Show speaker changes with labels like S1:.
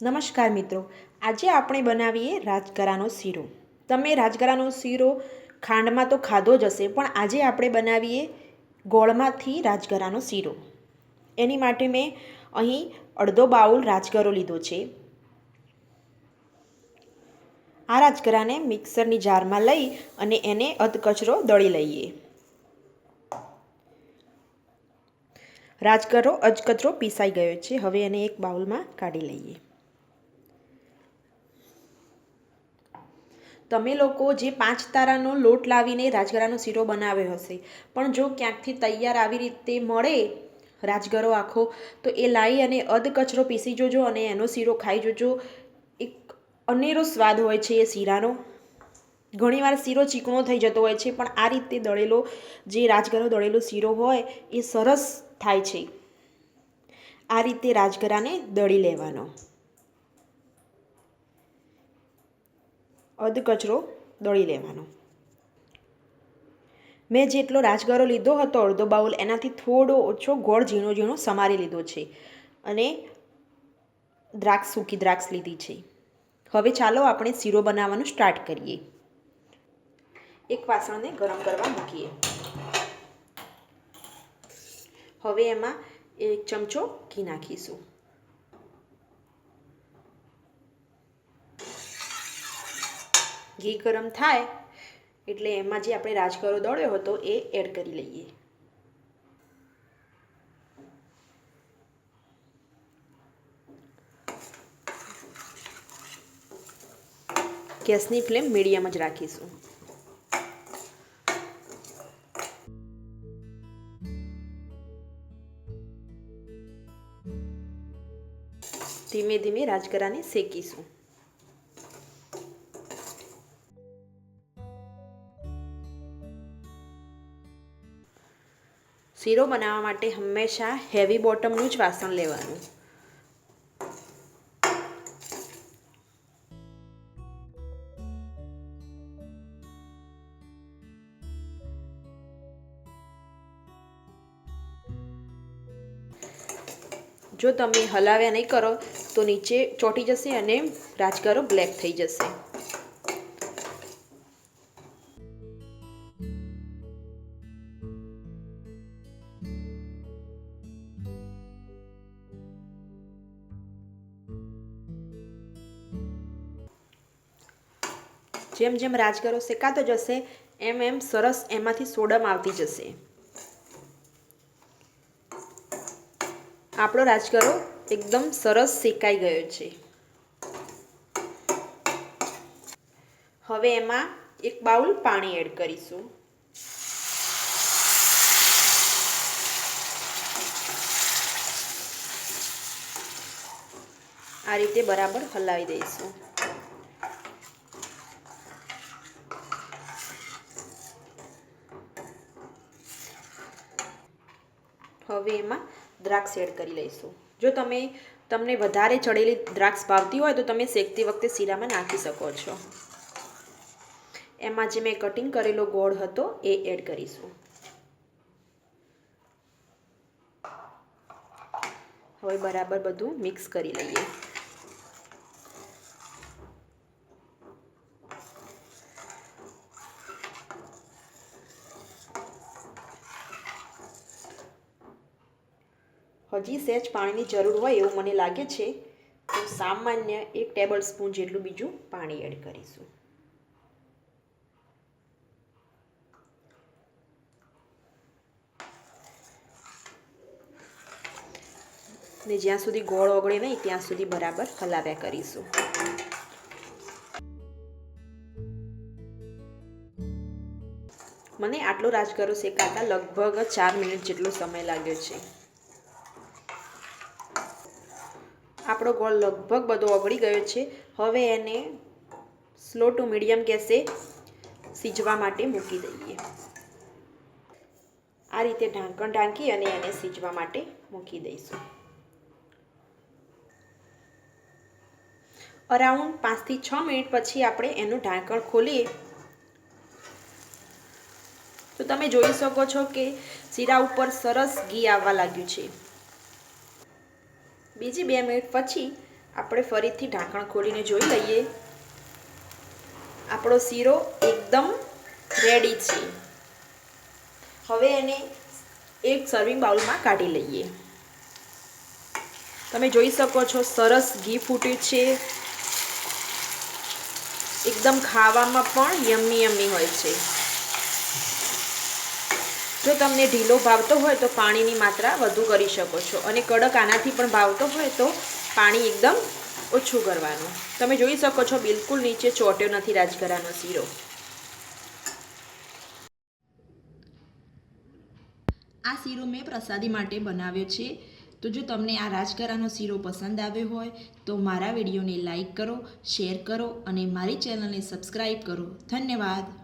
S1: નમસ્કાર મિત્રો, આજે આપણે બનાવીએ રાજગરાનો શીરો. તમે રાજગરાનો શીરો ખાંડમાં તો ખાધો જ હશે, પણ આજે આપણે બનાવીએ ગોળમાંથી રાજગરાનો શીરો. એની માટે મેં અહીં અડધો બાઉલ રાજગરો લીધો છે. આ રાજગરાને મિક્સરની જારમાં લઈ અને એને અધકચરો દળી લઈએ. રાજગરો અધકચરો પીસાઈ ગયો છે. હવે એને એક બાઉલમાં કાઢી લઈએ. તમે લોકો જે 5 તારાનો લોટ લાવીને રાજગરાનો શીરો બનાવ્યો હશે, પણ જો ક્યાંકથી તૈયાર આવી રીતે મળે રાજગરો આખો, તો એ લાવી અને અધકચરો પીસી જોજો અને એનો શીરો ખાઈ જોજો. એક અનેરો સ્વાદ હોય છે એ શીરાનો. ઘણીવાર શીરો ચીકણો થઈ જતો હોય છે, પણ આ રીતે દળેલો જે રાજગરો દળેલો શીરો હોય એ સરસ થાય છે. આ રીતે રાજગરાને દળી લેવાનો. અધકચરો દળી લેવાનો. મેં જેટલો રાજગરો લીધો હતો અડધો બાઉલ, એનાથી થોડો ઓછો ગોળ ઝીણો ઝીણો સમારી લીધો છે અને સૂકી દ્રાક્ષ લીધી છે. હવે ચાલો આપણે શીરો બનાવવાનું સ્ટાર્ટ કરીએ. એક વાસણને ગરમ કરવા મૂકીએ. હવે એમાં 1 ચમચો ઘી નાખીશું. ઘી ગરમ થાય એટલે એમાં જે આપણે રાજગરો દળ્યો હતો એ એડ કરી લઈએ. ગેસની ફ્લેમ મીડિયમ જ રાખીશું. ધીમે ધીમે રાજગરાને શેકીશું. શીરો બનાવવા માટે હંમેશા હેવી બોટમનું જ વાસણ લેવાનું. જો તમે હલાવ્યા નહીં કરો તો નીચે ચોંટી જશે અને રાજગરો બ્લેક થઈ જશે. જેમ જેમ રાજગરો શેકાતો જશે એમ એમ સરસ એમાંથી સોડમ આવતી જશે. આપણો રાજગરો એકદમ સરસ શેકાઈ ગયો છે. હવે એમાં 1 બાઉલ પાણી એડ કરીશું. આ રીતે બરાબર હલાવી દઈશું. હવે એમાં દ્રાક્ષ એડ કરી લઈશું. જો તમને વધારે ચડેલી દ્રાક્ષ ભાવતી હોય તો તમે શેકતી વખતે શીરામાં નાખી શકો છો. એમાં જે મેં કટિંગ કરેલો ગોળ હતો એ એડ કરીશું. હવે બરાબર બધું મિક્સ કરી લઈએ. હજી સહેજ પાણીની જરૂર હોય એવું મને લાગે છે, તો સામાન્ય 1 ટેબલ સ્પૂન જેટલું બીજું પાણી એડ કરીશું. ને જ્યાં સુધી ગોળ ઓગળે નહીં ત્યાં સુધી બરાબર હલાવ્યા કરીશું. મને આટલો રાજગરો શેકાતા લગભગ 4 મિનિટ જેટલો સમય લાગ્યો છે. આપણો ગોળ લગભગ બધો ઓગળી ગયો છે. હવે એને સ્લો ટુ મીડિયમ ગેસે સીજવા માટે મૂકી દઈએ. આ રીતે ઢાંકણ ઢાંકી અને એને સીજવા માટે મૂકી દઈશું. અરાઉન્ડ 5 થી 6 મિનિટ પછી આપણે એનું ઢાંકણ ખોલીએ તો તમે જોઈ શકો છો કે શીરા ઉપર સરસ ઘી આવવા લાગ્યું છે. બીજી 2 મિનિટ પછી આપણે ફરીથી ઢાંકણ ખોલીને જોઈ લઈએ. આપણો શીરો એકદમ રેડી છે. હવે એને એક સર્વિંગ બાઉલમાં કાઢી લઈએ. તમે જોઈ શકો છો સરસ ઘી ફૂટ્યું છે. એકદમ ખાવામાં પણ યમ્મી યમ્મી હોય છે. જો તમને ઢીલો ભાવતો હોય તો પાણીની માત્રા વધુ કરી શકો છો અને કડક આનાથી પણ ભાવતો હોય તો પાણી એકદમ ઓછું કરવાનું. તમે જોઈ શકો છો બિલકુલ નીચે ચોટ્યો નથી રાજગરાનો શીરો. આ શીરો મેં પ્રસાદી માટે બનાવ્યો છે. તો જો તમને આ રાજગરાનો શીરો પસંદ આવ્યો હોય તો મારા વિડીયોને લાઈક કરો, શેર કરો અને મારી ચેનલને સબસ્ક્રાઈબ કરો. ધન્યવાદ.